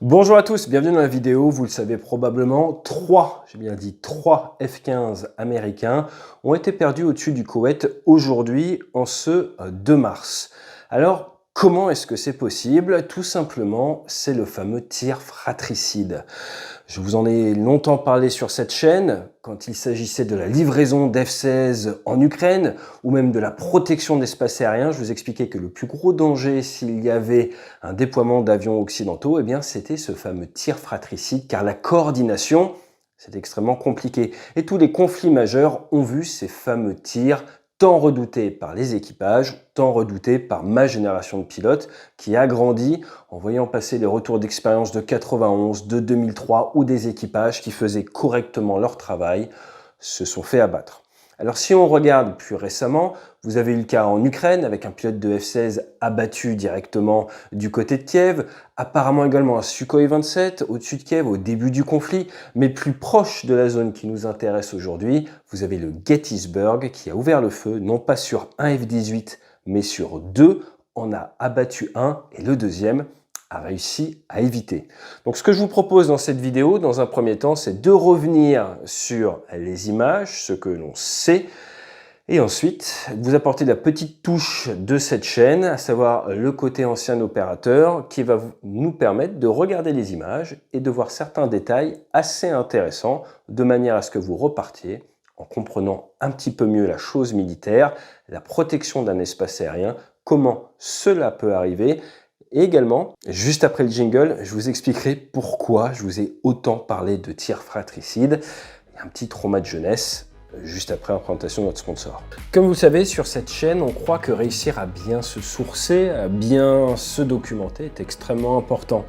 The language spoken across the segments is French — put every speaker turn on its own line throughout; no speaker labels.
Bonjour à tous, bienvenue dans la vidéo. Vous le savez probablement, j'ai bien dit 3 F-15 américains ont été perdus au-dessus du Koweït aujourd'hui, en ce 2 mars. Alors, comment est-ce que c'est possible? Tout simplement, c'est le fameux tir fratricide. Je vous en ai longtemps parlé sur cette chaîne, quand il s'agissait de la livraison d'F-16 en Ukraine, ou même de la protection de l'espace aérien. Je vous expliquais que le plus gros danger, s'il y avait un déploiement d'avions occidentaux, eh bien, c'était ce fameux tir fratricide, car la coordination, c'est extrêmement compliqué. Et tous les conflits majeurs ont vu ces fameux tirs tant redoutés par les équipages, tant redoutés par ma génération de pilotes, qui a grandi en voyant passer les retours d'expérience de 91, de 2003, ou des équipages qui faisaient correctement leur travail, se sont fait abattre. Alors si on regarde plus récemment, vous avez eu le cas en Ukraine avec un pilote de F-16 abattu directement du côté de Kiev, apparemment également un Sukhoi 27 au-dessus de Kiev au début du conflit, mais plus proche de la zone qui nous intéresse aujourd'hui, vous avez le Gettysburg qui a ouvert le feu, non pas sur un F-18, mais sur 2, en a abattu un et le deuxième a réussi à éviter. Donc ce que je vous propose dans cette vidéo, dans un premier temps, c'est de revenir sur les images, ce que l'on sait, et ensuite vous apporter la petite touche de cette chaîne, à savoir le côté ancien opérateur, qui va nous permettre de regarder les images et de voir certains détails assez intéressants, de manière à ce que vous repartiez en comprenant un petit peu mieux la chose militaire, la protection d'un espace aérien, comment cela peut arriver. Et également, juste après le jingle, je vous expliquerai pourquoi je vous ai autant parlé de tir fratricide. Il y a un petit trauma de jeunesse, juste après la présentation de notre sponsor. Comme vous le savez, sur cette chaîne, on croit que réussir à bien se sourcer, à bien se documenter est extrêmement important.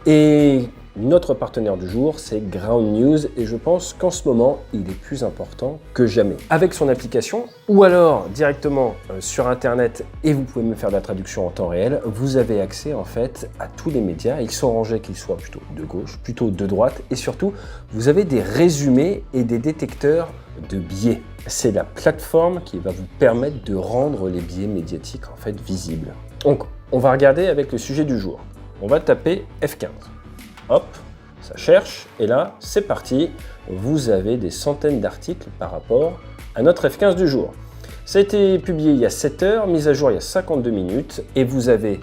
Et notre partenaire du jour, c'est Ground News, et je pense qu'en ce moment, il est plus important que jamais. Avec son application, ou alors directement sur Internet, et vous pouvez même faire de la traduction en temps réel, vous avez accès en fait à tous les médias. Ils sont rangés, qu'ils soient plutôt de gauche, plutôt de droite, et surtout, vous avez des résumés et des détecteurs de biais. C'est la plateforme qui va vous permettre de rendre les biais médiatiques en fait visibles. Donc, on va regarder avec le sujet du jour. On va taper F-15. Hop, ça cherche, et là, c'est parti. Vous avez des centaines d'articles par rapport à notre F-15 du jour. Ça a été publié il y a 7 heures, mise à jour il y a 52 minutes, et vous avez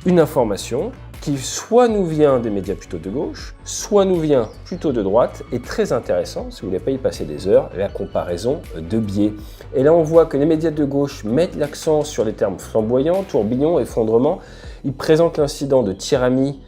une information qui soit nous vient des médias plutôt de gauche, soit nous vient plutôt de droite, et très intéressant, si vous ne voulez pas y passer des heures, la comparaison de biais. Et là, on voit que les médias de gauche mettent l'accent sur les termes flamboyants, tourbillon, effondrement. Ils présentent l'incident de Tirami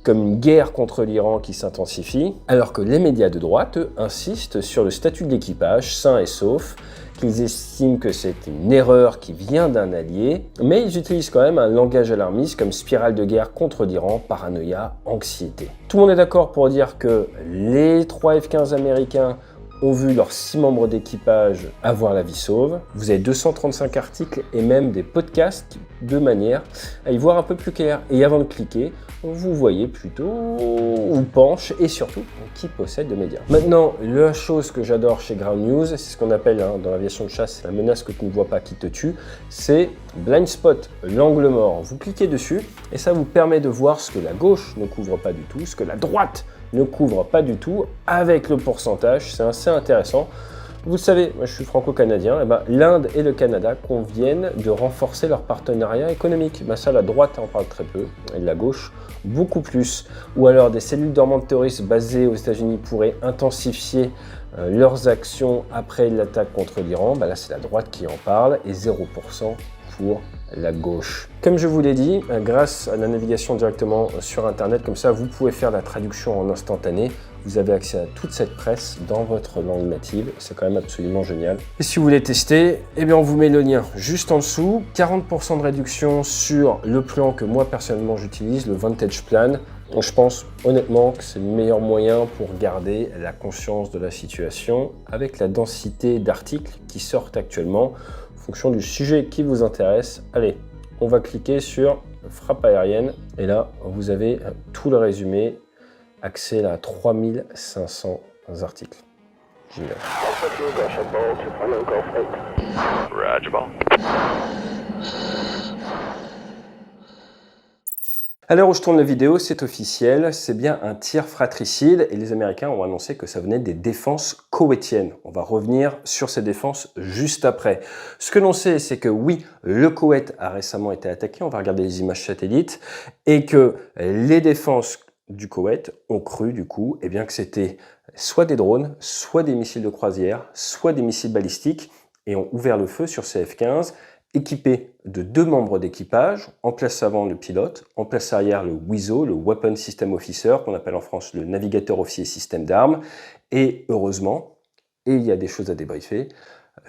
comme une guerre contre l'Iran qui s'intensifie, alors que les médias de droite, eux, insistent sur le statut de l'équipage, sain et sauf, qu'ils estiment que c'est une erreur qui vient d'un allié, mais ils utilisent quand même un langage alarmiste comme spirale de guerre contre l'Iran, paranoïa, anxiété. Tout le monde est d'accord pour dire que les 3 F-15 américains ont vu leurs 6 membres d'équipage avoir la vie sauve. Vous avez 235 articles et même des podcasts de manière à y voir un peu plus clair. Et avant de cliquer, vous voyez plutôt où penche et surtout qui possède de médias. Maintenant, la chose que j'adore chez Ground News, c'est ce qu'on appelle dans l'aviation de chasse la menace que tu ne vois pas qui te tue, c'est blind spot, l'angle mort. Vous cliquez dessus et ça vous permet de voir ce que la gauche ne couvre pas du tout, ce que la droite ne couvre pas du tout, avec le pourcentage, c'est assez intéressant. Vous le savez, moi je suis franco-canadien, et l'Inde et le Canada conviennent de renforcer leur partenariat économique. Ça, la droite en parle très peu, et la gauche beaucoup plus. Ou alors des cellules dormantes terroristes basées aux États-Unis pourraient intensifier leurs actions après l'attaque contre l'Iran. Là, c'est la droite qui en parle, et 0% pour la gauche. Comme je vous l'ai dit, grâce à la navigation directement sur Internet, comme ça, vous pouvez faire la traduction en instantané. Vous avez accès à toute cette presse dans votre langue native. C'est quand même absolument génial. Et si vous voulez tester, on vous met le lien juste en dessous. 40% de réduction sur le plan que moi, personnellement, j'utilise, le Vantage Plan. Donc, je pense honnêtement que c'est le meilleur moyen pour garder la conscience de la situation avec la densité d'articles qui sortent actuellement en fonction du sujet qui vous intéresse. Allez, on va cliquer sur frappe aérienne et là, vous avez tout le résumé, accès à 3500 articles. Génial. À l'heure où je tourne la vidéo, c'est officiel, c'est bien un tir fratricide et les Américains ont annoncé que ça venait des défenses koweïtiennes. On va revenir sur ces défenses juste après. Ce que l'on sait, c'est que oui, le Koweït a récemment été attaqué, on va regarder les images satellites, et que les défenses du Koweït ont cru du coup eh bien, que c'était soit des drones, soit des missiles de croisière, soit des missiles balistiques, et ont ouvert le feu sur ces F-15 équipé de 2 membres d'équipage, en place avant le pilote, en place arrière le WISO, le Weapon System Officer, qu'on appelle en France le navigateur officier système d'armes, et heureusement, et il y a des choses à débriefer,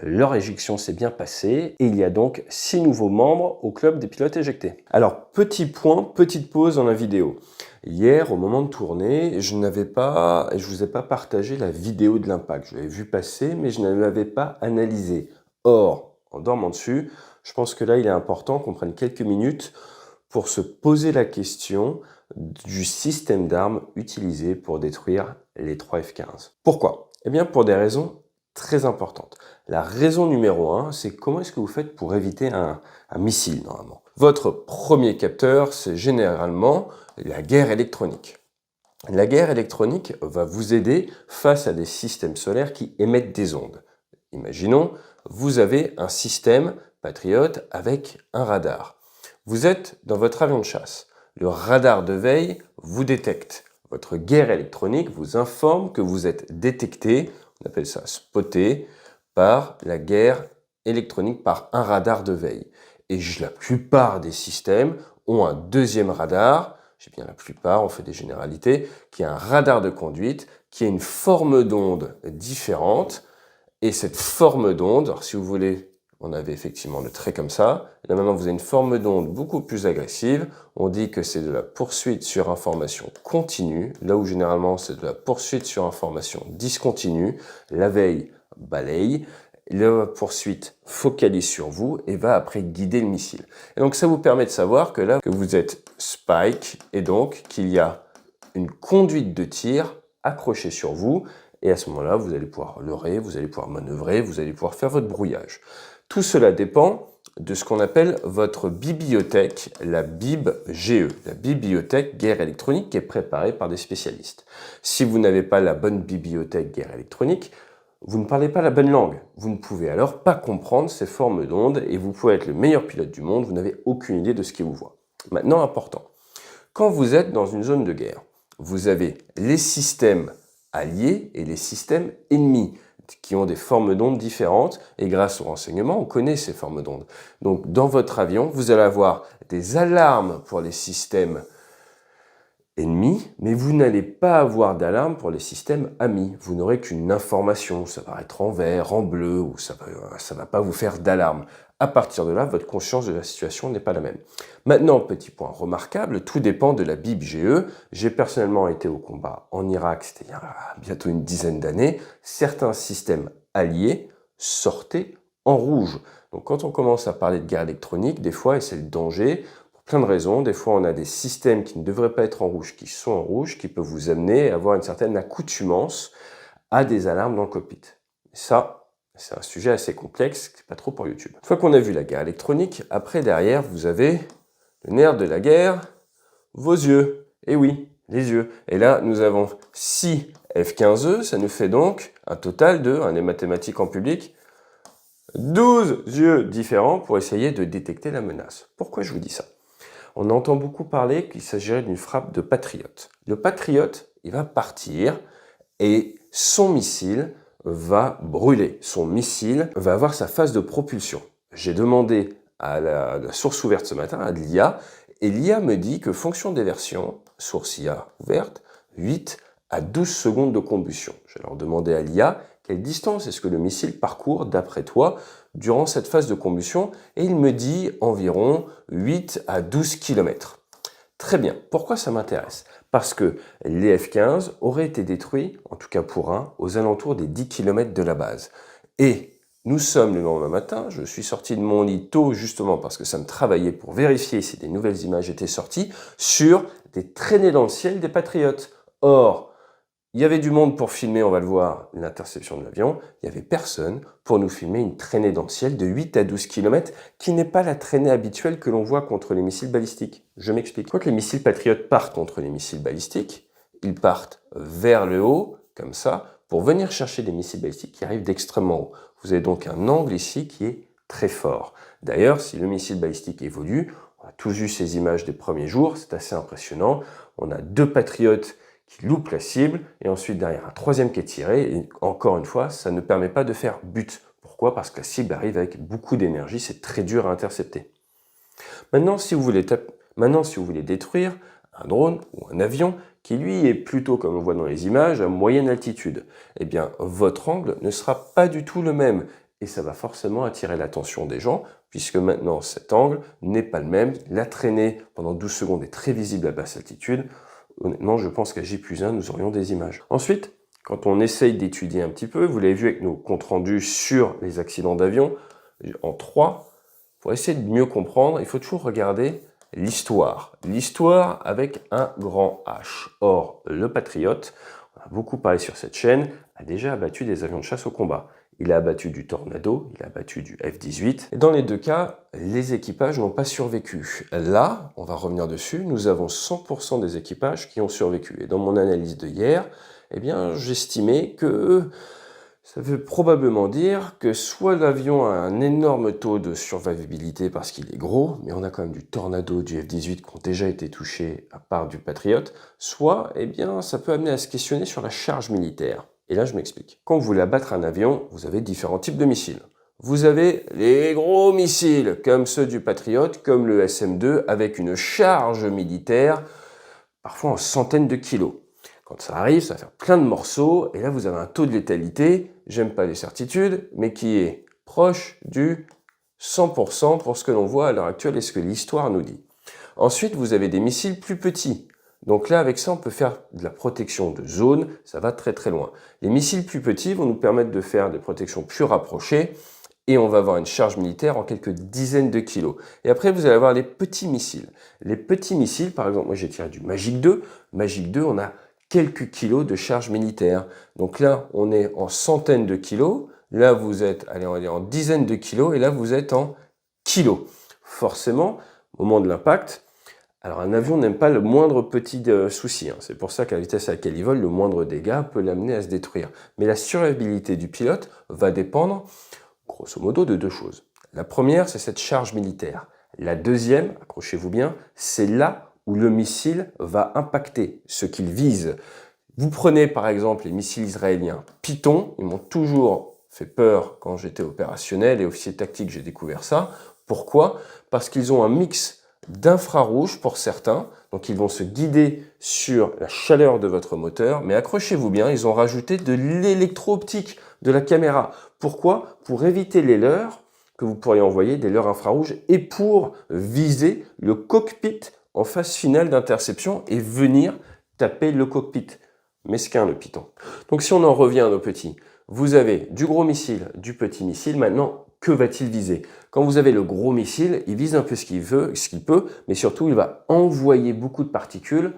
leur éjection s'est bien passée et il y a donc 6 nouveaux membres au club des pilotes éjectés. Alors, petit point, petite pause dans la vidéo. Hier, au moment de tourner, je vous ai pas partagé la vidéo de l'impact. Je l'avais vu passer, mais je ne l'avais pas analysée. Or, en dormant dessus, je pense que là, il est important qu'on prenne quelques minutes pour se poser la question du système d'armes utilisé pour détruire les 3 F-15. Pourquoi? Eh bien, pour des raisons très importantes. La raison numéro 1, c'est comment est-ce que vous faites pour éviter un missile, normalement. Votre premier capteur, c'est généralement la guerre électronique. La guerre électronique va vous aider face à des systèmes solaires qui émettent des ondes. Imaginons, vous avez un système Patriot avec un radar. Vous êtes dans votre avion de chasse. Le radar de veille vous détecte. Votre guerre électronique vous informe que vous êtes détecté, on appelle ça spoté, par la guerre électronique, par un radar de veille. Et la plupart des systèmes ont un deuxième radar, j'ai bien la plupart, on fait des généralités, qui a un radar de conduite, qui a une forme d'onde différente. Et cette forme d'onde, alors si vous voulez, on avait effectivement le trait comme ça. Là maintenant, vous avez une forme d'onde beaucoup plus agressive. On dit que c'est de la poursuite sur information continue, là où généralement c'est de la poursuite sur information discontinue. La veille balaye, la poursuite focalise sur vous et va après guider le missile. Et donc ça vous permet de savoir que là, que vous êtes spike et donc qu'il y a une conduite de tir accrochée sur vous. Et à ce moment-là, vous allez pouvoir leurrer, vous allez pouvoir manœuvrer, vous allez pouvoir faire votre brouillage. Tout cela dépend de ce qu'on appelle votre bibliothèque, la BIB-GE, la bibliothèque guerre électronique qui est préparée par des spécialistes. Si vous n'avez pas la bonne bibliothèque guerre électronique, vous ne parlez pas la bonne langue. Vous ne pouvez alors pas comprendre ces formes d'ondes et vous pouvez être le meilleur pilote du monde, vous n'avez aucune idée de ce qui vous voit. Maintenant, important, quand vous êtes dans une zone de guerre, vous avez les systèmes alliés et les systèmes ennemis qui ont des formes d'ondes différentes et grâce au renseignement, on connaît ces formes d'ondes. Donc dans votre avion, vous allez avoir des alarmes pour les systèmes ennemis, mais vous n'allez pas avoir d'alarme pour les systèmes amis. Vous n'aurez qu'une information, ça va être en vert, en bleu, ou ça va pas vous faire d'alarme. À partir de là, votre conscience de la situation n'est pas la même. Maintenant, petit point remarquable, tout dépend de la BIB-GE. J'ai personnellement été au combat en Irak, c'était il y a bientôt une dizaine d'années. Certains systèmes alliés sortaient en rouge. Donc quand on commence à parler de guerre électronique, des fois, et c'est le danger, pour plein de raisons, des fois on a des systèmes qui ne devraient pas être en rouge, qui sont en rouge, qui peuvent vous amener à avoir une certaine accoutumance à des alarmes dans le cockpit. Et ça, c'est un sujet assez complexe, c'est pas trop pour YouTube. Une fois qu'on a vu la guerre électronique, après derrière, vous avez le nerf de la guerre, vos yeux. Et oui, les yeux. Et là, nous avons 6 F-15E, ça nous fait donc un total de, un des mathématiques en public, 12 yeux différents pour essayer de détecter la menace. Pourquoi je vous dis ça? On entend beaucoup parler qu'il s'agirait d'une frappe de patriote. Le patriote, il va partir et son missile va brûler. Son missile va avoir sa phase de propulsion. J'ai demandé à la source ouverte ce matin, à l'IA, et l'IA me dit que fonction des versions, source IA ouverte, 8 à 12 secondes de combustion. Je vais leur demander à l'IA quelle distance est-ce que le missile parcourt d'après toi durant cette phase de combustion, et il me dit environ 8 à 12 km. Très bien, pourquoi ça m'intéresse? Parce que les F-15 auraient été détruits, en tout cas pour un, aux alentours des 10 km de la base. Et nous sommes le lendemain matin, je suis sorti de mon lit tôt justement parce que ça me travaillait pour vérifier si des nouvelles images étaient sorties, sur des traînées dans le ciel des patriotes. Or, Il y avait du monde pour filmer, on va le voir, l'interception de l'avion. Il n'y avait personne pour nous filmer une traînée dans le ciel de 8 à 12 km, qui n'est pas la traînée habituelle que l'on voit contre les missiles balistiques. Je m'explique. Quand les missiles Patriot partent contre les missiles balistiques, ils partent vers le haut, comme ça, pour venir chercher des missiles balistiques qui arrivent d'extrêmement haut. Vous avez donc un angle ici qui est très fort. D'ailleurs, si le missile balistique évolue, on a tous vu ces images des premiers jours, c'est assez impressionnant. On a 2 patriotes qui loupe la cible, et ensuite derrière un troisième qui est tiré, et encore une fois, ça ne permet pas de faire but. Pourquoi? Parce que la cible arrive avec beaucoup d'énergie, c'est très dur à intercepter. Maintenant, si vous voulez détruire un drone ou un avion qui lui est plutôt, comme on voit dans les images, à moyenne altitude, eh bien votre angle ne sera pas du tout le même, et ça va forcément attirer l'attention des gens, puisque maintenant cet angle n'est pas le même. La traînée pendant 12 secondes est très visible à basse altitude. Honnêtement, je pense qu'à J+1, nous aurions des images. Ensuite, quand on essaye d'étudier un petit peu, vous l'avez vu avec nos comptes rendus sur les accidents d'avion, en 3, pour essayer de mieux comprendre, il faut toujours regarder l'histoire. L'histoire avec un grand H. Or, le Patriote, on a beaucoup parlé sur cette chaîne, a déjà abattu des avions de chasse au combat. Il a abattu du Tornado, il a abattu du F-18. Et dans les deux cas, les équipages n'ont pas survécu. Là, on va revenir dessus, nous avons 100% des équipages qui ont survécu. Et dans mon analyse de hier, eh bien, j'estimais que ça veut probablement dire que soit l'avion a un énorme taux de survivabilité parce qu'il est gros, mais on a quand même du Tornado, du F-18 qui ont déjà été touchés à part du Patriot, soit, eh bien, ça peut amener à se questionner sur la charge militaire. Et là, je m'explique. Quand vous voulez abattre un avion, vous avez différents types de missiles. Vous avez les gros missiles, comme ceux du Patriot, comme le SM-2, avec une charge militaire, parfois en centaines de kilos. Quand ça arrive, ça va faire plein de morceaux, et là, vous avez un taux de létalité, j'aime pas les certitudes, mais qui est proche du 100% pour ce que l'on voit à l'heure actuelle et ce que l'histoire nous dit. Ensuite, vous avez des missiles plus petits. Donc là, avec ça, on peut faire de la protection de zone, ça va très très loin. Les missiles plus petits vont nous permettre de faire des protections plus rapprochées, et on va avoir une charge militaire en quelques dizaines de kilos. Et après, vous allez avoir les petits missiles. Les petits missiles, par exemple, moi j'ai tiré du Magic 2. Magic 2, on a quelques kilos de charge militaire. Donc là, on est en centaines de kilos. Là, vous êtes, allez, on va dire en dizaines de kilos, et là, vous êtes en kilos. Forcément, au moment de l'impact, alors un avion n'aime pas le moindre petit souci. C'est pour ça qu'à la vitesse à laquelle il vole, le moindre dégât peut l'amener à se détruire. Mais la survivabilité du pilote va dépendre, grosso modo, de 2 choses. La première, c'est cette charge militaire. La deuxième, accrochez-vous bien, c'est là où le missile va impacter ce qu'il vise. Vous prenez par exemple les missiles israéliens Python, ils m'ont toujours fait peur quand j'étais opérationnel et officier tactique, j'ai découvert ça. Pourquoi? Parce qu'ils ont un mix d'infrarouge pour certains, donc ils vont se guider sur la chaleur de votre moteur, mais accrochez-vous bien, ils ont rajouté de l'électro-optique de la caméra. Pourquoi? Pour éviter les leurres que vous pourriez envoyer, des leurres infrarouges, et pour viser le cockpit en phase finale d'interception et venir taper le cockpit. Mesquin le Python. Donc si on en revient à nos petits, vous avez du gros missile, du petit missile. Maintenant, que va-t-il viser? Quand vous avez le gros missile, il vise un peu ce qu'il veut, ce qu'il peut, mais surtout il va envoyer beaucoup de particules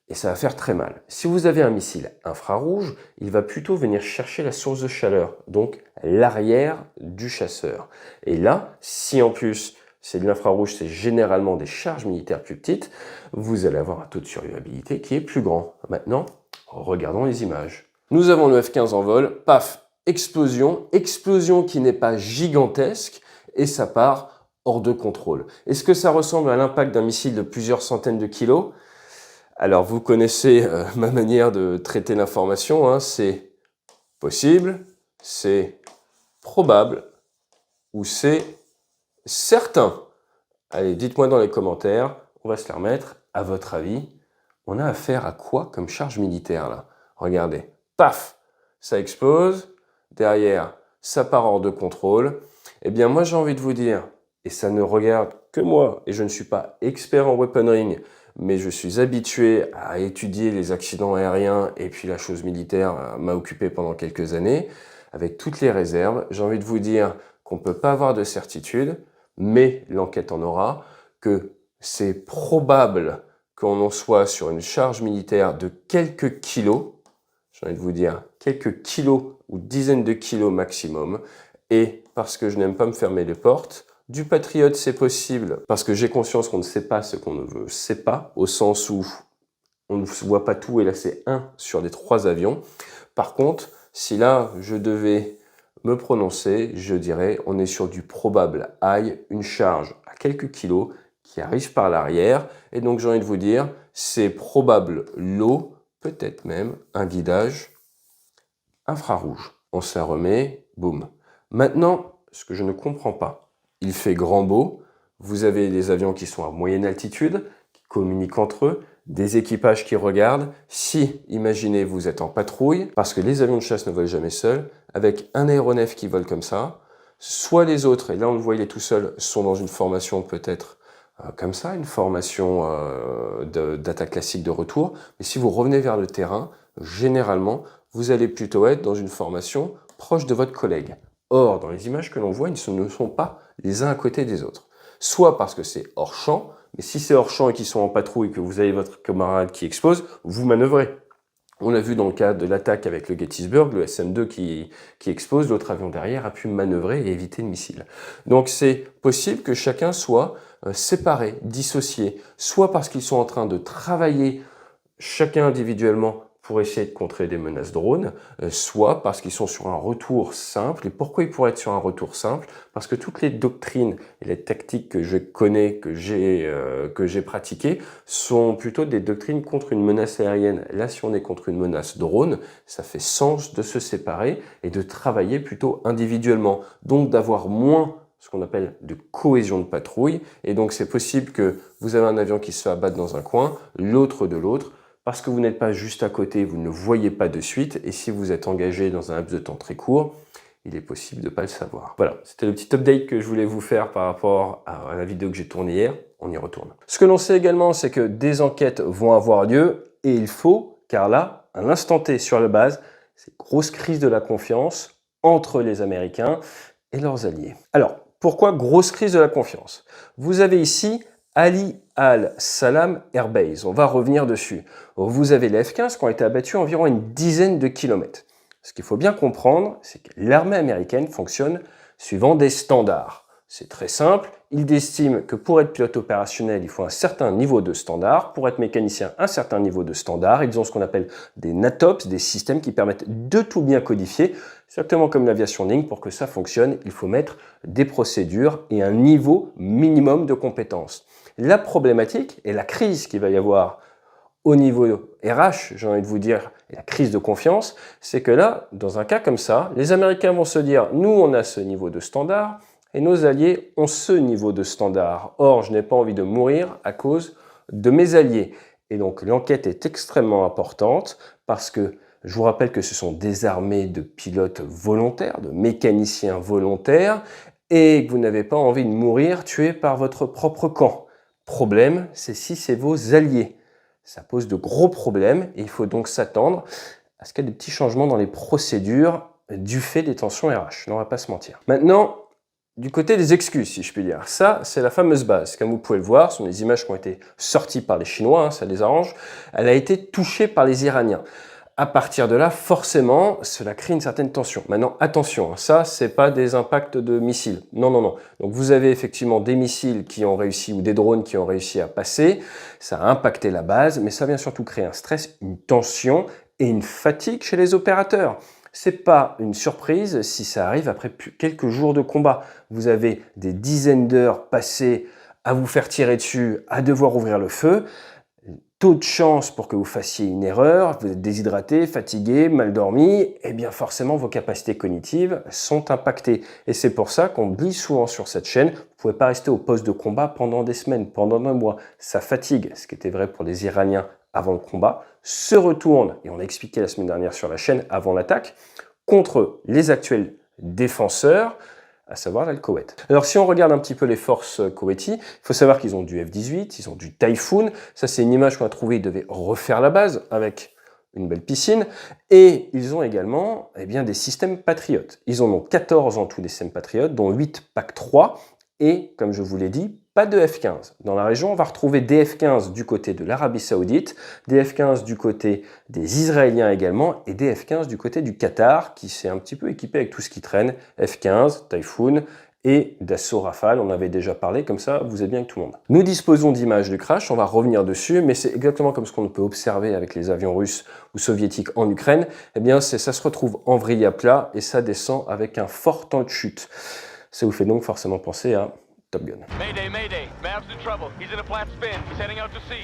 et ça va faire très mal. Si vous avez un missile infrarouge, il va plutôt venir chercher la source de chaleur, donc l'arrière du chasseur. Et là, si en plus c'est de l'infrarouge, c'est généralement des charges militaires plus petites, vous allez avoir un taux de survivabilité qui est plus grand. Maintenant, regardons les images. Nous avons le F-15 en vol, paf, explosion, explosion qui n'est pas gigantesque, et ça part hors de contrôle. Est-ce que ça ressemble à l'impact d'un missile de plusieurs centaines de kilos? Alors vous connaissez ma manière de traiter l'information, c'est possible, c'est probable, ou c'est certain. Allez, dites-moi dans les commentaires, on va se les remettre. À votre avis, on a affaire à quoi comme charge militaire là? Regardez, paf, ça explose, derrière, ça part hors de contrôle. Eh bien moi j'ai envie de vous dire, et ça ne regarde que moi, et je ne suis pas expert en weaponry, mais je suis habitué à étudier les accidents aériens, et puis la chose militaire m'a occupé pendant quelques années, avec toutes les réserves. J'ai envie de vous dire qu'on ne peut pas avoir de certitude, mais l'enquête en aura, que c'est probable qu'on en soit sur une charge militaire de quelques kilos. j'ai envie de vous dire, quelques kilos ou dizaines de kilos maximum. Et parce que je n'aime pas me fermer les portes, du Patriot, c'est possible parce que j'ai conscience qu'on ne sait pas ce qu'on ne sait pas, au sens où on ne voit pas tout et là c'est 1 sur les 3 avions. Par contre, si là je devais me prononcer, je dirais on est sur du probable high, une charge à quelques kilos qui arrive par l'arrière. Et donc j'ai envie de vous dire, c'est probable low, peut-être même un guidage infrarouge. On se la remet, boum. Maintenant, ce que je ne comprends pas, il fait grand beau, vous avez des avions qui sont à moyenne altitude, qui communiquent entre eux, des équipages qui regardent. Si, imaginez, vous êtes en patrouille, parce que les avions de chasse ne volent jamais seuls, avec un aéronef qui vole comme ça, soit les autres, et là on le voit, il est tout seul, sont dans une formation peut-être comme ça, une formation d'attaque classique de retour. Mais si vous revenez vers le terrain, généralement, vous allez plutôt être dans une formation proche de votre collègue. Or, dans les images que l'on voit, ils ne sont pas les uns à côté des autres. Soit parce que c'est hors champ, mais si c'est hors champ et qu'ils sont en patrouille et que vous avez votre camarade qui explose, vous manœuvrez. On l'a vu dans le cas de l'attaque avec le Gettysburg, le SM-2 qui explose, l'autre avion derrière a pu manœuvrer et éviter le missile. Donc c'est possible que chacun soit séparé, dissocié, soit parce qu'ils sont en train de travailler chacun individuellement pour essayer de contrer des menaces drones, soit parce qu'ils sont sur un retour simple. Et pourquoi ils pourraient être sur un retour simple? Parce que toutes les doctrines et les tactiques que je connais, que j'ai pratiquées, sont plutôt des doctrines contre une menace aérienne. Là, si on est contre une menace drone, ça fait sens de se séparer et de travailler plutôt individuellement. Donc d'avoir moins ce qu'on appelle de cohésion de patrouille. Et donc c'est possible que vous avez un avion qui se fait abattre dans un coin, l'autre de l'autre, parce que vous n'êtes pas juste à côté, vous ne le voyez pas de suite, et si vous êtes engagé dans un laps de temps très court, il est possible de ne pas le savoir. Voilà, c'était le petit update que je voulais vous faire par rapport à la vidéo que j'ai tournée hier. On y retourne. Ce que l'on sait également, c'est que des enquêtes vont avoir lieu, et il faut, car là, à l'instant T sur la base, c'est une grosse crise de la confiance entre les Américains et leurs alliés. Alors, pourquoi grosse crise de la confiance? Vous avez ici Ali Al-Salam Air Base, on va revenir dessus. Vous avez les F-15 qui ont été abattus à environ une dizaine de kilomètres. Ce qu'il faut bien comprendre, c'est que l'armée américaine fonctionne suivant des standards. C'est très simple, ils estiment que pour être pilote opérationnel, il faut un certain niveau de standard. Pour être mécanicien, un certain niveau de standard. Ils ont ce qu'on appelle des NATOPS, des systèmes qui permettent de tout bien codifier. Exactement comme l'aviation de ligne, pour que ça fonctionne, il faut mettre des procédures et un niveau minimum de compétences. La problématique et la crise qu'il va y avoir au niveau RH, j'ai envie de vous dire, et la crise de confiance, c'est que là, dans un cas comme ça, les Américains vont se dire, nous on a ce niveau de standard, et nos alliés ont ce niveau de standard. Or, je n'ai pas envie de mourir à cause de mes alliés. Et donc l'enquête est extrêmement importante, parce que je vous rappelle que ce sont des armées de pilotes volontaires, de mécaniciens volontaires, et que vous n'avez pas envie de mourir tué par votre propre camp. Problème, c'est si c'est vos alliés. Ça pose de gros problèmes et il faut donc s'attendre à ce qu'il y ait des petits changements dans les procédures du fait des tensions RH. On ne va pas se mentir. Maintenant, du côté des excuses, si je puis dire. Ça, c'est la fameuse base. Comme vous pouvez le voir, ce sont des images qui ont été sorties par les Chinois, ça les arrange. Elle a été touchée par les Iraniens. À partir de là, forcément, cela crée une certaine tension. Maintenant, attention, ça, c'est pas des impacts de missiles. Non, non, non. Donc, vous avez effectivement des missiles qui ont réussi ou des drones qui ont réussi à passer. Ça a impacté la base, mais ça vient surtout créer un stress, une tension et une fatigue chez les opérateurs. C'est pas une surprise si ça arrive après quelques jours de combat. Vous avez des dizaines d'heures passées à vous faire tirer dessus, à devoir ouvrir le feu. Taux de chance pour que vous fassiez une erreur, vous êtes déshydraté, fatigué, mal dormi, et bien forcément vos capacités cognitives sont impactées. Et c'est pour ça qu'on dit souvent sur cette chaîne, vous ne pouvez pas rester au poste de combat pendant des semaines, pendant un mois. Ça fatigue, ce qui était vrai pour les Iraniens avant le combat, se retourne, et on a expliqué la semaine dernière sur la chaîne avant l'attaque, contre les actuels défenseurs, à savoir l'Al-Koweït. Alors si on regarde un petit peu les forces koweïtis, il faut savoir qu'ils ont du F-18, ils ont du Typhoon. Ça c'est une image qu'on a trouvée, ils devaient refaire la base avec une belle piscine. Et ils ont également des systèmes patriotes. Ils en ont 14 en tout des systèmes patriotes, dont 8 PAC-3. Et comme je vous l'ai dit, pas de F-15. Dans la région, on va retrouver des F-15 du côté de l'Arabie Saoudite, des F-15 du côté des Israéliens également, et des F-15 du côté du Qatar, qui s'est un petit peu équipé avec tout ce qui traîne, F-15, Typhoon, et Dassault Rafale, on avait déjà parlé, comme ça vous êtes bien avec tout le monde. Nous disposons d'images du crash, on va revenir dessus, mais c'est exactement comme ce qu'on peut observer avec les avions russes ou soviétiques en Ukraine, eh bien ça se retrouve en vrille à plat et ça descend avec un fort temps de chute. Ça vous fait donc forcément penser à Top Gun. Mayday, mayday. Mav's in trouble. He's in a flat spin. He's heading out to sea.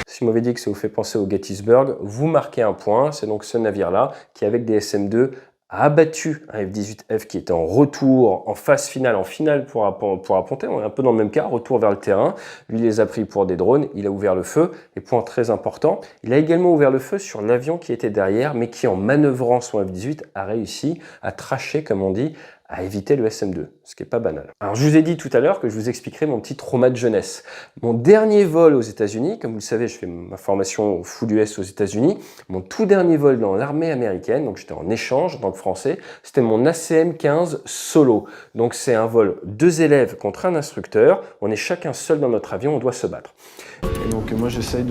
Si vous m'avez dit que ça vous fait penser au Gettysburg, vous marquez un point, c'est donc ce navire-là qui avec des SM-2 a abattu un F-18F qui était en retour, en phase finale, en finale pour apponter, on est un peu dans le même cas, retour vers le terrain. Lui, il les a pris pour des drones, il a ouvert le feu, et point très important, il a également ouvert le feu sur l'avion qui était derrière, mais qui en manœuvrant son F-18 a réussi à tracher, comme on dit, à éviter le SM-2, ce qui n'est pas banal. Alors je vous ai dit tout à l'heure que je vous expliquerai mon petit trauma de jeunesse. Mon dernier vol aux États-Unis, comme vous le savez, je fais ma formation au full US aux États-Unis, mon tout dernier vol dans l'armée américaine, donc j'étais en échange en tant que Français, c'était mon ACM-15 solo. Donc c'est un vol 2 élèves contre un instructeur, on est chacun seul dans notre avion, on doit se battre.
Et donc moi j'essaye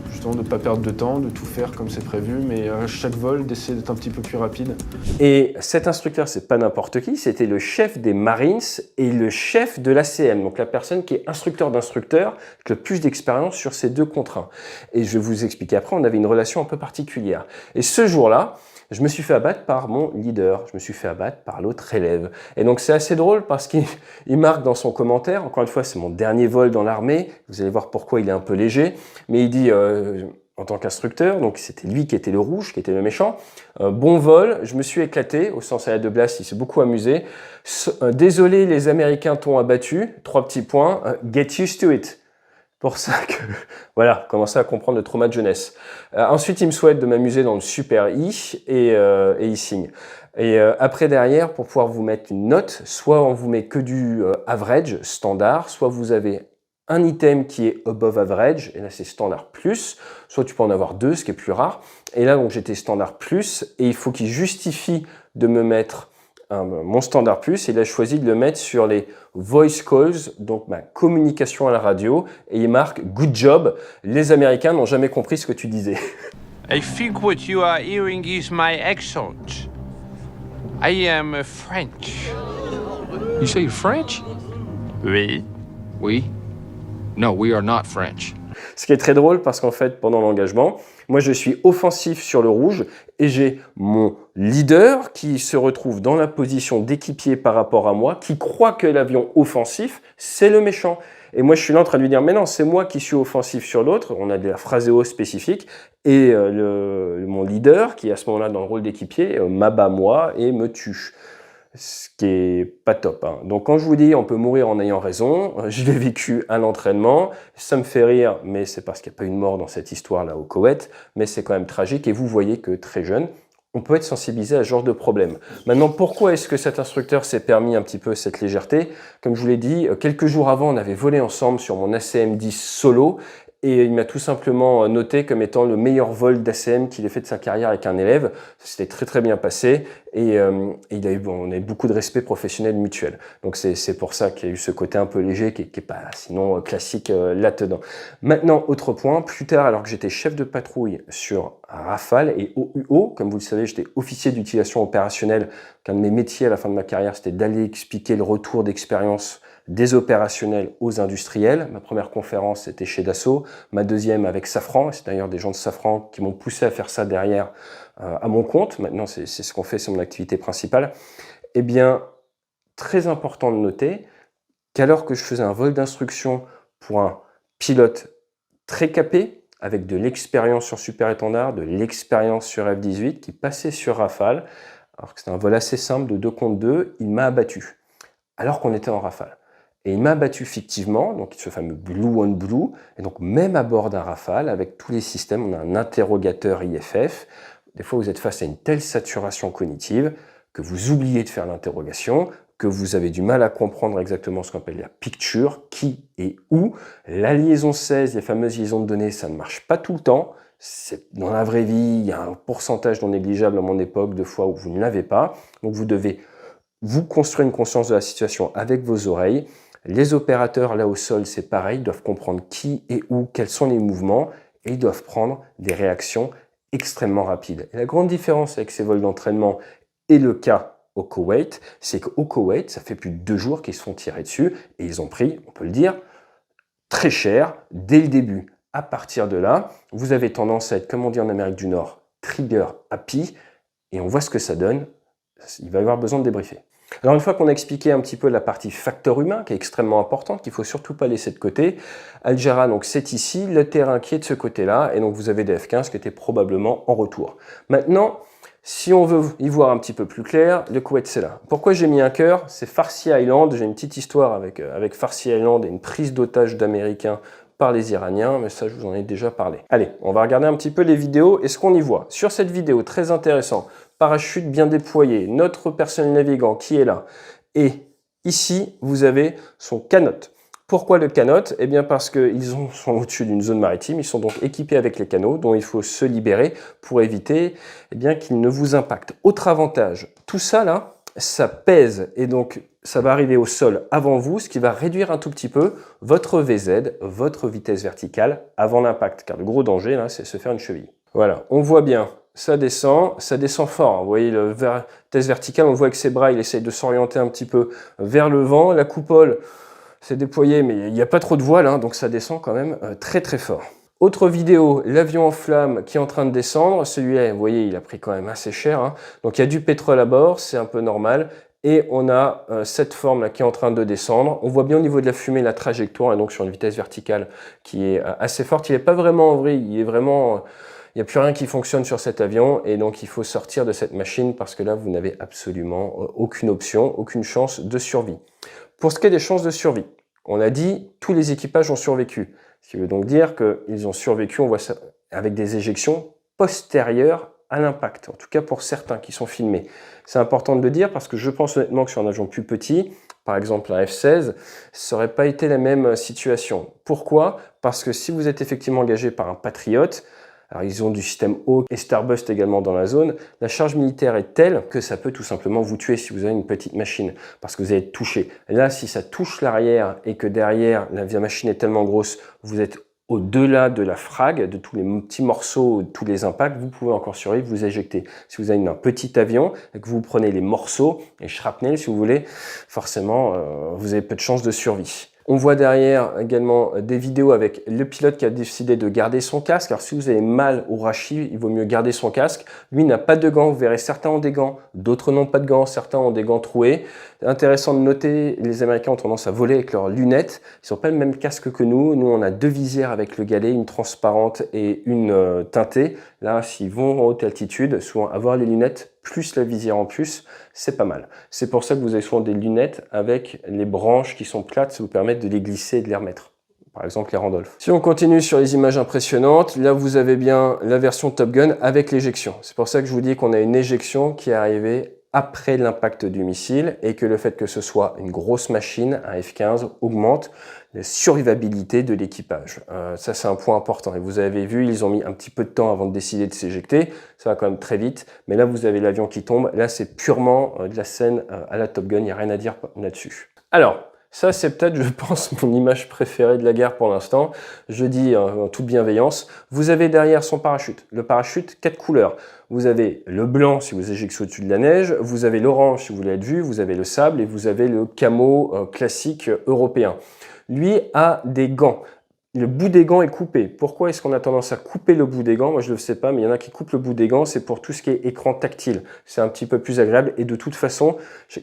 justement de ne pas perdre de temps, de tout faire comme c'est prévu, mais à chaque vol d'essayer d'être un petit peu plus rapide.
Et cet instructeur, c'est pas n'importe qui, c'était le chef des Marines et le chef de l'ACM, donc la personne qui est instructeur d'instructeur, avec le plus d'expérience sur ces 2 contre 1. Et je vais vous expliquer après, on avait une relation un peu particulière. Et ce jour-là, je me suis fait abattre par mon leader, je me suis fait abattre par l'autre élève. Et donc c'est assez drôle parce qu'il marque dans son commentaire, encore une fois c'est mon dernier vol dans l'armée, vous allez voir pourquoi il est un peu léger, mais il dit en tant qu'instructeur, donc c'était lui qui était le rouge, qui était le méchant, bon vol, je me suis éclaté, au sens à la de Blas, il s'est beaucoup amusé, désolé les Américains t'ont abattu, 3 petits points, get used to it. Pour ça que, voilà, commencer à comprendre le trauma de jeunesse. Ensuite, il me souhaite de m'amuser dans le Super I et il signe. Et après, derrière, pour pouvoir vous mettre une note, soit on vous met que du average, standard, soit vous avez un item qui est above average, et là c'est standard plus, soit tu peux en avoir 2, ce qui est plus rare. Et là, donc j'étais standard plus, et il faut qu'il justifie de me mettre mon standard plus, et il a choisi de le mettre sur les voice calls, donc ma communication à la radio, et il marque good job. Les Américains n'ont jamais compris ce que tu disais.
I think what you are hearing is my accent. I am French.
You say you're French?
Oui.
We? No, we are not French.
Ce qui est très drôle parce qu'en fait, pendant l'engagement, moi je suis offensif sur le rouge et j'ai mon leader qui se retrouve dans la position d'équipier par rapport à moi, qui croit que l'avion offensif, c'est le méchant. Et moi je suis là en train de lui dire, mais non, c'est moi qui suis offensif sur l'autre, on a de la phraséo spécifique, et mon leader, qui est à ce moment-là dans le rôle d'équipier, m'abat moi et me tue. Ce qui est pas top. Hein. Donc quand je vous dis on peut mourir en ayant raison, je l'ai vécu à l'entraînement, ça me fait rire, mais c'est parce qu'il n'y a pas eu de mort dans cette histoire-là au Koweït, mais c'est quand même tragique et vous voyez que très jeune, on peut être sensibilisé à ce genre de problème. Maintenant, pourquoi est-ce que cet instructeur s'est permis un petit peu cette légèreté? Comme je vous l'ai dit, quelques jours avant, on avait volé ensemble sur mon ACM-10 solo, et il m'a tout simplement noté comme étant le meilleur vol d'ACM qu'il ait fait de sa carrière avec un élève. Ça s'était très très bien passé et on a eu beaucoup de respect professionnel mutuel. Donc c'est pour ça qu'il y a eu ce côté un peu léger qui est pas sinon classique là-dedans. Maintenant, autre point, plus tard alors que j'étais chef de patrouille sur un Rafale et OUO, comme vous le savez, j'étais officier d'utilisation opérationnelle, qu'un de mes métiers à la fin de ma carrière, c'était d'aller expliquer le retour d'expérience des opérationnels aux industriels. Ma première conférence, c'était chez Dassault. Ma deuxième avec Safran. C'est d'ailleurs des gens de Safran qui m'ont poussé à faire ça derrière à mon compte. Maintenant, c'est ce qu'on fait, c'est mon activité principale. Eh bien, très important de noter qu'alors que je faisais un vol d'instruction pour un pilote très capé, avec de l'expérience sur Super Étendard, de l'expérience sur F-18, qui passait sur Rafale, alors que c'était un vol assez simple de 2 contre 2, il m'a abattu, alors qu'on était en Rafale. Et il m'a abattu fictivement, donc ce fameux Blue on Blue, et donc même à bord d'un Rafale, avec tous les systèmes, on a un interrogateur IFF. Des fois, vous êtes face à une telle saturation cognitive que vous oubliez de faire l'interrogation, que vous avez du mal à comprendre exactement ce qu'on appelle la picture, qui et où. La liaison 16, les fameuses liaisons de données, ça ne marche pas tout le temps. Dans la vraie vie, il y a un pourcentage non négligeable à mon époque de fois où vous ne l'avez pas. Donc vous devez vous construire une conscience de la situation avec vos oreilles, Les opérateurs là au sol, c'est pareil, ils doivent comprendre qui et où, quels sont les mouvements, et ils doivent prendre des réactions extrêmement rapides. Et la grande différence avec ces vols d'entraînement et le cas au Koweït, c'est qu'au Koweït, ça fait plus de 2 jours qu'ils se font tirer dessus, et ils ont pris, on peut le dire, très cher dès le début. À partir de là, vous avez tendance à être, comme on dit en Amérique du Nord, trigger happy, et on voit ce que ça donne. Il va y avoir besoin de débriefer. Alors une fois qu'on a expliqué un petit peu la partie facteur humain, qui est extrêmement importante, qu'il ne faut surtout pas laisser de côté, Al-Jara, donc c'est ici, le terrain qui est de ce côté-là, et donc vous avez des F-15 qui étaient probablement en retour. Maintenant, si on veut y voir un petit peu plus clair, le Koweït c'est là. Pourquoi j'ai mis un cœur? C'est Farsi Island, j'ai une petite histoire avec Farsi Island et une prise d'otage d'Américains par les Iraniens, mais ça je vous en ai déjà parlé. Allez, on va regarder un petit peu les vidéos et ce qu'on y voit. Sur cette vidéo, très intéressant, parachute bien déployé, notre personnel navigant qui est là. Et ici, vous avez son canot. Pourquoi le canot? Eh bien parce qu'ils sont au-dessus d'une zone maritime, ils sont donc équipés avec les canots dont il faut se libérer pour éviter qu'ils ne vous impactent. Autre avantage, tout ça là, ça pèse et donc ça va arriver au sol avant vous, ce qui va réduire un tout petit peu votre VZ, votre vitesse verticale avant l'impact. Car le gros danger là, c'est se faire une cheville. Voilà, on voit bien. Ça descend fort. Vous voyez, la vitesse verticale, on le voit avec ses bras, il essaye de s'orienter un petit peu vers le vent. La coupole s'est déployée, mais il n'y a pas trop de voile, hein, donc ça descend quand même très très fort. Autre vidéo, l'avion en flammes qui est en train de descendre. Celui-là, vous voyez, il a pris quand même assez cher. Hein. Donc il y a du pétrole à bord, c'est un peu normal. Et on a cette forme là qui est en train de descendre. On voit bien au niveau de la fumée la trajectoire, et donc sur une vitesse verticale qui est assez forte. Il n'est pas vraiment en vrille, il est vraiment... Il n'y a plus rien qui fonctionne sur cet avion et donc il faut sortir de cette machine parce que là, vous n'avez absolument aucune option, aucune chance de survie. Pour ce qui est des chances de survie, on a dit tous les équipages ont survécu. Ce qui veut donc dire qu'ils ont survécu, on voit ça avec des éjections postérieures à l'impact, en tout cas pour certains qui sont filmés. C'est important de le dire parce que je pense honnêtement que sur un avion plus petit, par exemple un F-16, ça n'aurait pas été la même situation. Pourquoi? Parce que si vous êtes effectivement engagé par un Patriot, alors ils ont du système Hawk et Starburst également dans la zone, la charge militaire est telle que ça peut tout simplement vous tuer si vous avez une petite machine, parce que vous allez être touché. Là, si ça touche l'arrière et que derrière, la machine est tellement grosse, vous êtes au-delà de la frag, de tous les petits morceaux, tous les impacts, vous pouvez encore survivre, vous éjecter. Si vous avez un petit avion et que vous prenez les morceaux, les shrapnel si vous voulez, forcément, vous avez peu de chances de survie. On voit derrière également des vidéos avec le pilote qui a décidé de garder son casque. Alors si vous avez mal au rachis, il vaut mieux garder son casque. Lui n'a pas de gants, vous verrez certains ont des gants, d'autres n'ont pas de gants, certains ont des gants troués. Intéressant de noter, les Américains ont tendance à voler avec leurs lunettes. Ils n'ont pas le même casque que nous. Nous, on a 2 visières avec le galet, une transparente et une teintée. Là, s'ils vont en haute altitude, souvent avoir les lunettes plus la visière en plus, c'est pas mal. C'est pour ça que vous avez souvent des lunettes avec les branches qui sont plates, ça vous permet de les glisser et de les remettre. Par exemple les Randolph. Si on continue sur les images impressionnantes, là vous avez bien la version Top Gun avec l'éjection. C'est pour ça que je vous dis qu'on a une éjection qui est arrivée après l'impact du missile et que le fait que ce soit une grosse machine, un F-15, augmente la survivabilité de l'équipage. Ça, c'est un point important. Et vous avez vu, ils ont mis un petit peu de temps avant de décider de s'éjecter. Ça va quand même très vite. Mais là, vous avez l'avion qui tombe. Là, c'est purement de la scène à la Top Gun. Il n'y a rien à dire là-dessus. Alors, ça, c'est peut-être, je pense, mon image préférée de la guerre pour l'instant. Je dis en toute bienveillance. Vous avez derrière son parachute. Le parachute, 4 couleurs. Vous avez le blanc si vous éjectez au-dessus de la neige. Vous avez l'orange si vous voulez être vu. Vous avez le sable et vous avez le camo classique européen. Lui a des gants. Le bout des gants est coupé. Pourquoi est-ce qu'on a tendance à couper le bout des gants? Moi, je ne le sais pas, mais il y en a qui coupent le bout des gants. C'est pour tout ce qui est écran tactile. C'est un petit peu plus agréable. Et de toute façon,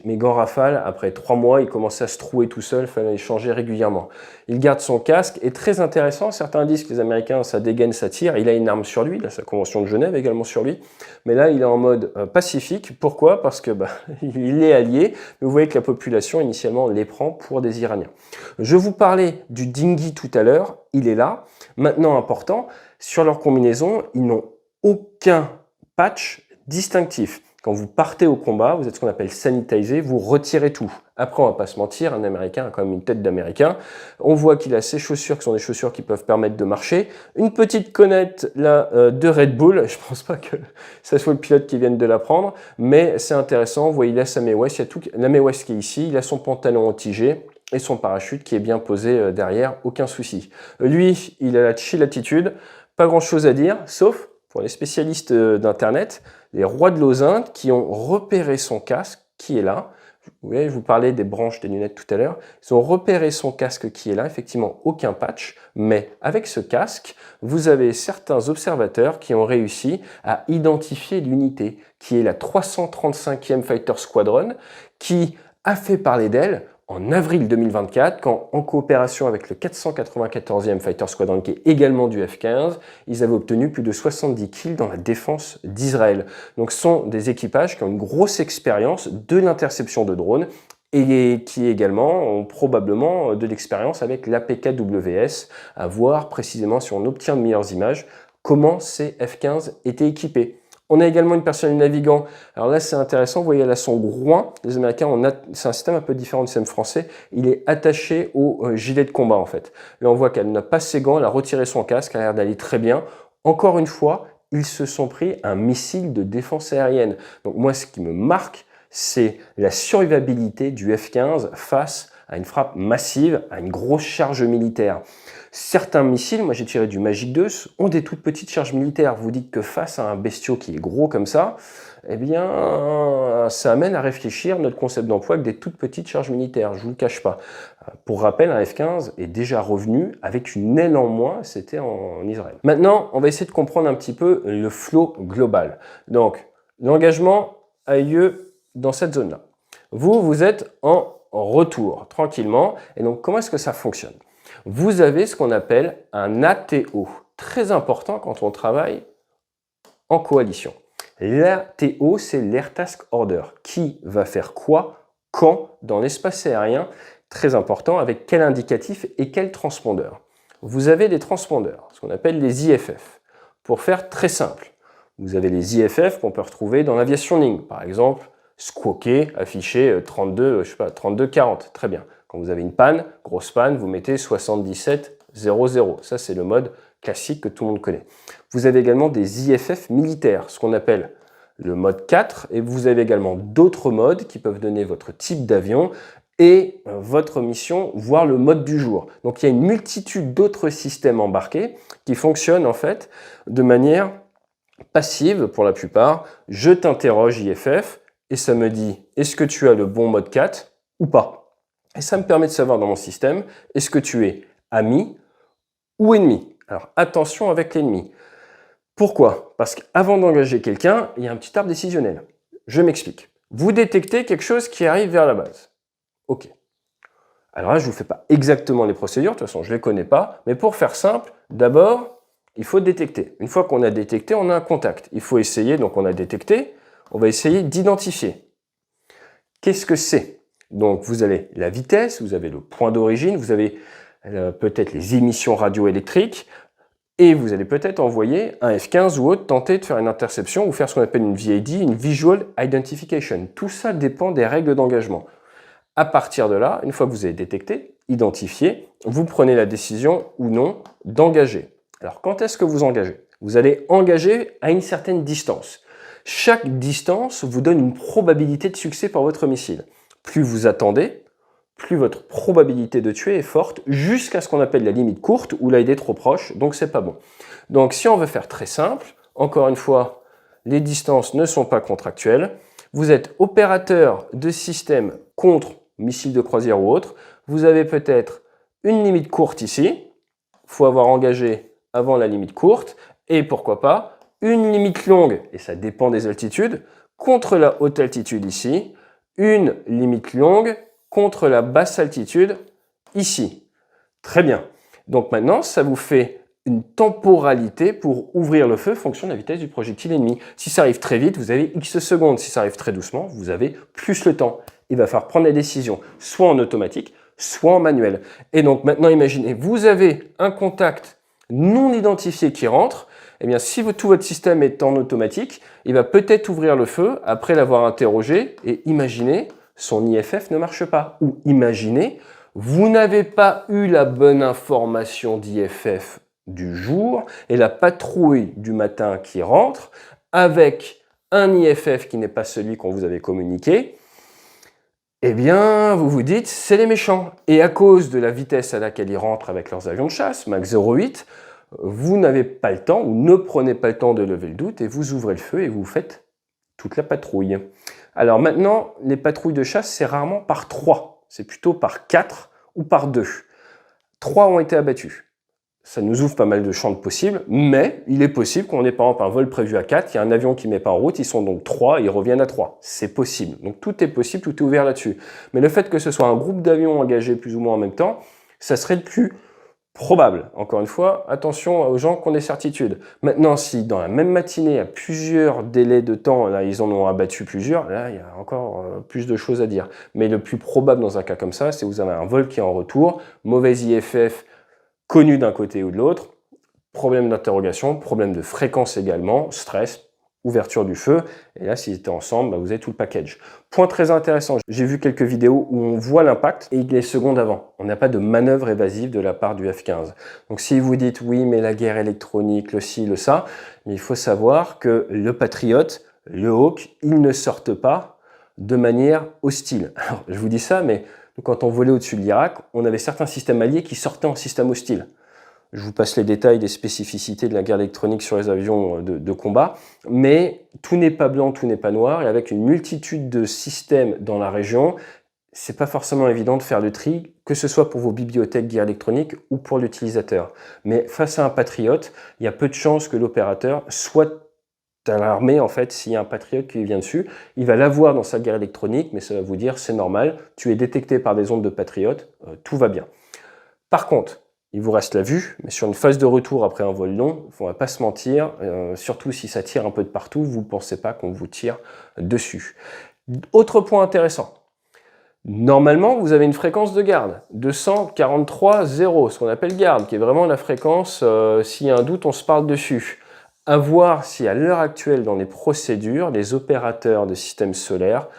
mes gants Rafale, après 3 mois, ils commençaient à se trouer tout seuls. Il fallait les changer régulièrement. Il garde son casque. Et très intéressant, certains disent que les Américains, ça dégaine, ça tire. Il a une arme sur lui. Il a sa convention de Genève également sur lui. Mais là, il est en mode pacifique. Pourquoi? Parce que il est allié. Mais vous voyez que la population, initialement, les prend pour des Iraniens. Je vous parlais du dinghy tout à l'heure. Il est là. Maintenant, important, sur leur combinaison, ils n'ont aucun patch distinctif. Quand vous partez au combat, vous êtes ce qu'on appelle sanitizé, vous retirez tout. Après, on va pas se mentir, un Américain a quand même une tête d'Américain. On voit qu'il a ses chaussures qui sont des chaussures qui peuvent permettre de marcher. Une petite connaître là de Red Bull. Je pense pas que ça soit le pilote qui vienne de la prendre, mais c'est intéressant. Vous voyez, il a sa Mae West, il y a tout, la Mae West qui est ici, il a son pantalon anti-G. et son parachute qui est bien posé derrière, aucun souci. Lui, il a la chill attitude, pas grand chose à dire, sauf pour les spécialistes d'internet, les rois de Lausanne qui ont repéré son casque qui est là. Vous voyez, je vous parlais des branches des lunettes tout à l'heure. Ils ont repéré son casque qui est là, effectivement aucun patch, mais avec ce casque, vous avez certains observateurs qui ont réussi à identifier l'unité, qui est la 335e Fighter Squadron, qui a fait parler d'elle en avril 2024, quand, en coopération avec le 494e Fighter Squadron, qui est également du F-15, ils avaient obtenu plus de 70 kills dans la défense d'Israël. Donc ce sont des équipages qui ont une grosse expérience de l'interception de drones et qui également ont probablement de l'expérience avec l'APKWS, à voir précisément si on obtient de meilleures images, comment ces F-15 étaient équipés. On a également une personne navigant. Alors là, c'est intéressant. Vous voyez, elle a son groin. Les Américains, c'est un système un peu différent du système français. Il est attaché au gilet de combat, en fait. Là, on voit qu'elle n'a pas ses gants. Elle a retiré son casque. Elle a l'air d'aller très bien. Encore une fois, ils se sont pris un missile de défense aérienne. Donc moi, ce qui me marque, c'est la survivabilité du F-15 face à une frappe massive, à une grosse charge militaire. Certains missiles, moi j'ai tiré du Magic 2, ont des toutes petites charges militaires. Vous dites que face à un bestiau qui est gros comme ça, eh bien, ça amène à réfléchir notre concept d'emploi avec des toutes petites charges militaires, je ne vous le cache pas. Pour rappel, un F-15 est déjà revenu avec une aile en moins, c'était en Israël. Maintenant, on va essayer de comprendre un petit peu le flow global. Donc, l'engagement a lieu dans cette zone-là. Vous êtes en retour, tranquillement. Et donc, comment est-ce que ça fonctionne? Vous avez ce qu'on appelle un ATO, très important quand on travaille en coalition. L'ATO, c'est l'Air Task Order. Qui va faire quoi, quand, dans l'espace aérien, très important, avec quel indicatif et quel transpondeur. Vous avez des transpondeurs, ce qu'on appelle les IFF. Pour faire très simple, vous avez les IFF qu'on peut retrouver dans l'aviation ligne, par exemple, squawké, affiché 32, je sais pas, 32-40, très bien. Quand vous avez une panne, grosse panne, vous mettez 77-00. Ça, c'est le mode classique que tout le monde connaît. Vous avez également des IFF militaires, ce qu'on appelle le mode 4, et vous avez également d'autres modes qui peuvent donner votre type d'avion et votre mission, voire le mode du jour. Donc, il y a une multitude d'autres systèmes embarqués qui fonctionnent en fait de manière passive pour la plupart. Je t'interroge IFF et ça me dit est-ce que tu as le bon mode 4 ou pas? Et ça me permet de savoir dans mon système, est-ce que tu es ami ou ennemi? Alors attention avec l'ennemi. Pourquoi? Parce qu'avant d'engager quelqu'un, il y a un petit arbre décisionnel. Je m'explique. Vous détectez quelque chose qui arrive vers la base. Ok. Alors là, je ne vous fais pas exactement les procédures, de toute façon, je ne les connais pas. Mais pour faire simple, d'abord, il faut détecter. Une fois qu'on a détecté, on a un contact. Il faut essayer, donc on a détecté, on va essayer d'identifier. Qu'est-ce que c'est? Donc, vous avez la vitesse, vous avez le point d'origine, vous avez peut-être les émissions radioélectriques, et vous allez peut-être envoyer un F-15 ou autre tenter de faire une interception ou faire ce qu'on appelle une VID, une Visual Identification. Tout ça dépend des règles d'engagement. À partir de là, une fois que vous avez détecté, identifié, vous prenez la décision ou non d'engager. Alors, quand est-ce que vous engagez? Vous allez engager à une certaine distance. Chaque distance vous donne une probabilité de succès pour votre missile. Plus vous attendez, plus votre probabilité de tuer est forte, jusqu'à ce qu'on appelle la limite courte, où là il est trop proche, donc c'est pas bon. Donc si on veut faire très simple, encore une fois, les distances ne sont pas contractuelles, vous êtes opérateur de système contre missile de croisière ou autre, vous avez peut-être une limite courte ici, il faut avoir engagé avant la limite courte, et pourquoi pas, une limite longue, et ça dépend des altitudes, contre la haute altitude ici, une limite longue contre la basse altitude ici. Très bien. Donc maintenant, ça vous fait une temporalité pour ouvrir le feu fonction de la vitesse du projectile ennemi. Si ça arrive très vite, vous avez X secondes. Si ça arrive très doucement, vous avez plus le temps. Il va falloir prendre la décision, soit en automatique, soit en manuel. Et donc maintenant, imaginez, vous avez un contact non identifié qui rentre. Eh bien, si tout votre système est en automatique, il va peut-être ouvrir le feu après l'avoir interrogé et imaginez, son IFF ne marche pas. Ou imaginez, vous n'avez pas eu la bonne information d'IFF du jour et la patrouille du matin qui rentre avec un IFF qui n'est pas celui qu'on vous avait communiqué. Eh bien, vous vous dites, c'est les méchants. Et à cause de la vitesse à laquelle ils rentrent avec leurs avions de chasse, Mach 0,8, vous n'avez pas le temps, ou ne prenez pas le temps de lever le doute, et vous ouvrez le feu et vous faites toute la patrouille. Alors maintenant, les patrouilles de chasse, c'est rarement par 3, c'est plutôt par 4 ou par 2. 3 ont été abattus. Ça nous ouvre pas mal de champs de possibles, mais il est possible qu'on ait par exemple un vol prévu à 4, il y a un avion qui ne met pas en route, ils sont donc 3, ils reviennent à 3. C'est possible. Donc tout est possible, tout est ouvert là-dessus. Mais le fait que ce soit un groupe d'avions engagés plus ou moins en même temps, ça serait le plus probable. Encore une fois, attention aux gens qui ont des certitudes. Maintenant, si dans la même matinée, à plusieurs délais de temps, là ils en ont abattu plusieurs, là il y a encore plus de choses à dire. Mais le plus probable dans un cas comme ça, c'est que vous avez un vol qui est en retour, mauvais IFF, connu d'un côté ou de l'autre, problème d'interrogation, problème de fréquence également, stress, ouverture du feu, et là s'ils étaient ensemble, vous avez tout le package. Point très intéressant, j'ai vu quelques vidéos où on voit l'impact et les secondes avant. On n'a pas de manœuvre évasive de la part du F-15. Donc si vous dites oui mais la guerre électronique, le ci, le ça, mais il faut savoir que le Patriot, le Hawk, ils ne sortent pas de manière hostile. Alors je vous dis ça, mais quand on volait au-dessus de l'Irak, on avait certains systèmes alliés qui sortaient en système hostile. Je vous passe les détails des spécificités de la guerre électronique sur les avions de combat, mais tout n'est pas blanc, tout n'est pas noir, et avec une multitude de systèmes dans la région, c'est pas forcément évident de faire le tri, que ce soit pour vos bibliothèques guerre électronique ou pour l'utilisateur. Mais face à un patriote, il y a peu de chances que l'opérateur soit à l'armée, en fait, s'il y a un patriote qui vient dessus, il va l'avoir dans sa guerre électronique, mais ça va vous dire, c'est normal, tu es détecté par des ondes de patriote, tout va bien. Par contre, il vous reste la vue, mais sur une phase de retour après un vol long, on ne va pas se mentir, surtout si ça tire un peu de partout, vous ne pensez pas qu'on vous tire dessus. Autre point intéressant, normalement, vous avez une fréquence de garde, 243,0, ce qu'on appelle garde, qui est vraiment la fréquence, s'il y a un doute, on se parle dessus. À voir si à l'heure actuelle dans les procédures, les opérateurs de systèmes solaires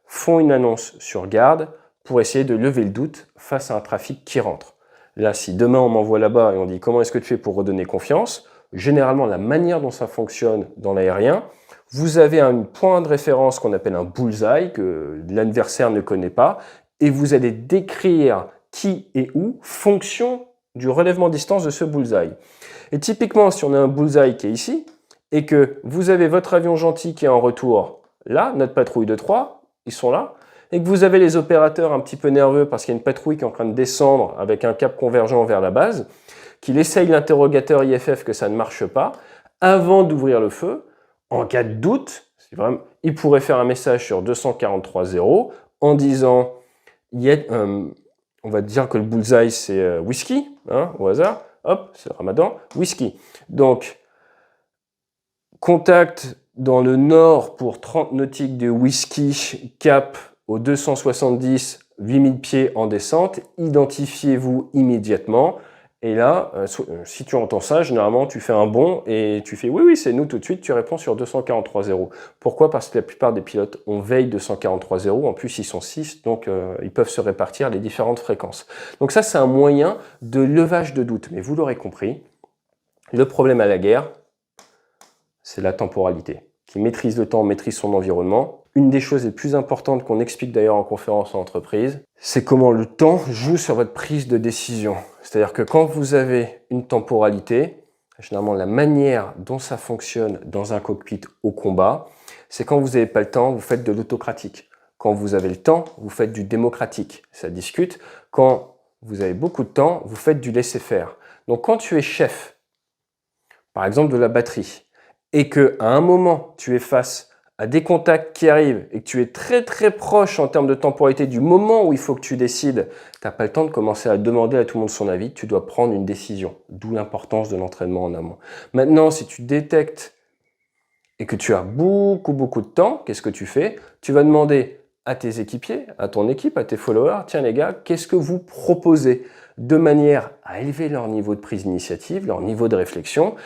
font une annonce sur garde pour essayer de lever le doute face à un trafic qui rentre. Là, si demain on m'envoie là-bas et on dit comment est-ce que tu fais pour redonner confiance, généralement la manière dont ça fonctionne dans l'aérien, vous avez un point de référence qu'on appelle un bullseye que l'adversaire ne connaît pas et vous allez décrire qui et où fonction du relèvement de distance de ce bullseye. Et typiquement, si on a un bullseye qui est ici, et que vous avez votre avion gentil qui est en retour là, notre patrouille de 3, ils sont là, et que vous avez les opérateurs un petit peu nerveux parce qu'il y a une patrouille qui est en train de descendre avec un cap convergent vers la base, qu'il essaye l'interrogateur IFF que ça ne marche pas, avant d'ouvrir le feu, en cas de doute, il pourrait faire un message sur 243.0 en disant, on va dire que le bullseye c'est whisky, hein, au hasard, hop, c'est le ramadan, whisky. Donc, contact dans le nord pour 30 nautiques de whisky, cap au 270, 8000 pieds en descente, identifiez-vous immédiatement. Et là, si tu entends ça, généralement, tu fais un bond et tu fais « oui, c'est nous tout de suite », tu réponds sur 243.0. Pourquoi? Parce que la plupart des pilotes ont veille 243.0, en plus ils sont 6, donc ils peuvent se répartir les différentes fréquences. Donc ça, c'est un moyen de levage de doute. Mais vous l'aurez compris, le problème à la guerre, c'est la temporalité. Qui maîtrise le temps, maîtrise son environnement. Une des choses les plus importantes qu'on explique d'ailleurs en conférence en entreprise, c'est comment le temps joue sur votre prise de décision. C'est-à-dire que quand vous avez une temporalité, généralement la manière dont ça fonctionne dans un cockpit au combat, c'est quand vous n'avez pas le temps, vous faites de l'autocratique. Quand vous avez le temps, vous faites du démocratique. Ça discute. Quand vous avez beaucoup de temps, vous faites du laisser-faire. Donc quand tu es chef, par exemple de la batterie, et qu'à un moment, tu es face à des contacts qui arrivent et que tu es très proche en termes de temporalité du moment où il faut que tu décides, tu n'as pas le temps de commencer à demander à tout le monde son avis, tu dois prendre une décision, d'où l'importance de l'entraînement en amont. Maintenant, si tu détectes et que tu as beaucoup de temps, qu'est-ce que tu fais? Tu vas demander à tes équipiers, à ton équipe, à tes followers, tiens les gars, qu'est-ce que vous proposez? De manière à élever leur niveau de prise d'initiative, leur niveau de réflexion,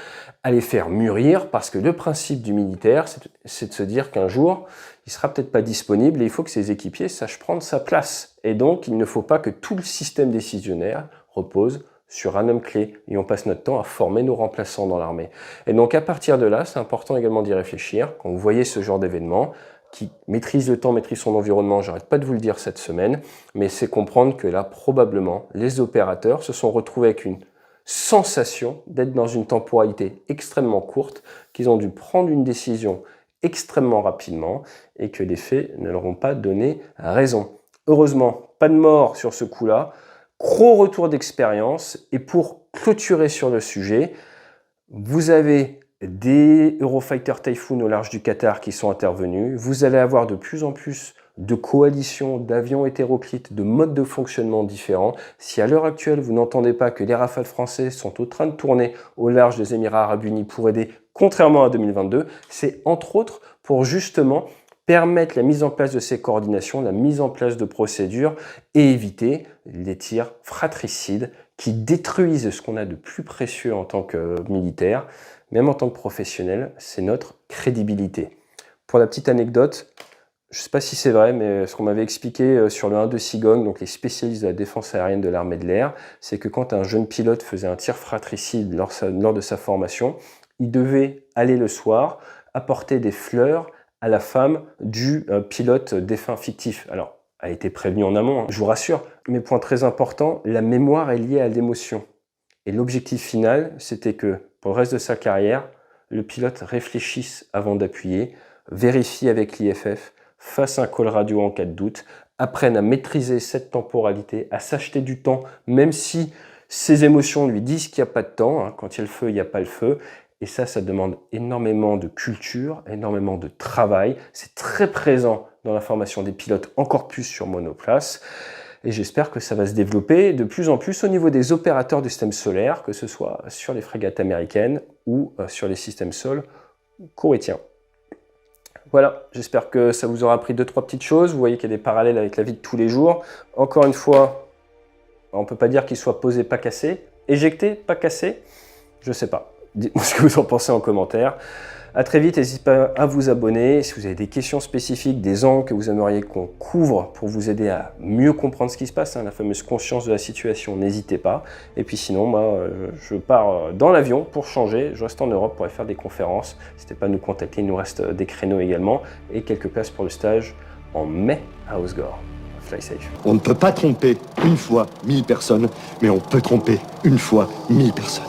à les faire mûrir, parce que le principe du militaire, c'est de se dire qu'un jour, il sera peut-être pas disponible et il faut que ses équipiers sachent prendre sa place. Et donc, il ne faut pas que tout le système décisionnaire repose sur un homme clé et on passe notre temps à former nos remplaçants dans l'armée. Et donc, à partir de là, c'est important également d'y réfléchir. Quand vous voyez ce genre d'événement, qui maîtrise le temps, maîtrise son environnement, j'arrête pas de vous le dire cette semaine, mais c'est comprendre que là, probablement, les opérateurs se sont retrouvés avec une sensation d'être dans une temporalité extrêmement courte, qu'ils ont dû prendre une décision extrêmement rapidement et que les faits ne leur ont pas donné raison. Heureusement, pas de mort sur ce coup-là, gros retour d'expérience et pour clôturer sur le sujet, vous avez des Eurofighter Typhoon au large du Qatar qui sont intervenus. Vous allez avoir de plus en plus de coalitions, d'avions hétéroclites, de modes de fonctionnement différents. Si à l'heure actuelle, vous n'entendez pas que les Rafales français sont en train de tourner au large des Émirats Arabes Unis pour aider, contrairement à 2022, c'est entre autres pour justement permettre la mise en place de ces coordinations, la mise en place de procédures et éviter les tirs fratricides qui détruisent ce qu'on a de plus précieux en tant que militaire, même en tant que professionnel, c'est notre crédibilité. Pour la petite anecdote, je ne sais pas si c'est vrai, mais ce qu'on m'avait expliqué sur le 1 de Sigong, donc les spécialistes de la défense aérienne de l'armée de l'air, c'est que quand un jeune pilote faisait un tir fratricide lors de sa formation, il devait aller le soir apporter des fleurs à la femme du pilote défunt fictif. Alors, a été prévenu en amont, hein, je vous rassure, mais point très important, la mémoire est liée à l'émotion. Et l'objectif final, c'était que pour le reste de sa carrière, le pilote réfléchisse avant d'appuyer, vérifie avec l'IFF, fasse un call radio en cas de doute, apprenne à maîtriser cette temporalité, à s'acheter du temps, même si ses émotions lui disent qu'il n'y a pas de temps, hein, quand il y a le feu, il n'y a pas le feu. Et ça demande énormément de culture, énormément de travail. C'est très présent dans la formation des pilotes, encore plus sur monoplace. Et j'espère que ça va se développer de plus en plus au niveau des opérateurs du système solaire, que ce soit sur les frégates américaines ou sur les systèmes sol koweïtiens. Voilà, j'espère que ça vous aura appris 2-3 petites choses. Vous voyez qu'il y a des parallèles avec la vie de tous les jours. Encore une fois, on ne peut pas dire qu'il soit posé, pas cassé. Éjecté, pas cassé, je ne sais pas. Dites-moi ce que vous en pensez en commentaire. A très vite, n'hésitez pas à vous abonner. Si vous avez des questions spécifiques, des angles que vous aimeriez qu'on couvre pour vous aider à mieux comprendre ce qui se passe, hein, la fameuse conscience de la situation, n'hésitez pas. Et puis sinon, moi, je pars dans l'avion pour changer. Je reste en Europe pour aller faire des conférences. N'hésitez pas à nous contacter, il nous reste des créneaux également et quelques places pour le stage en mai à Osgore. Fly safe.
On ne peut pas tromper une fois 1000 personnes, mais on peut tromper une fois 1000 personnes.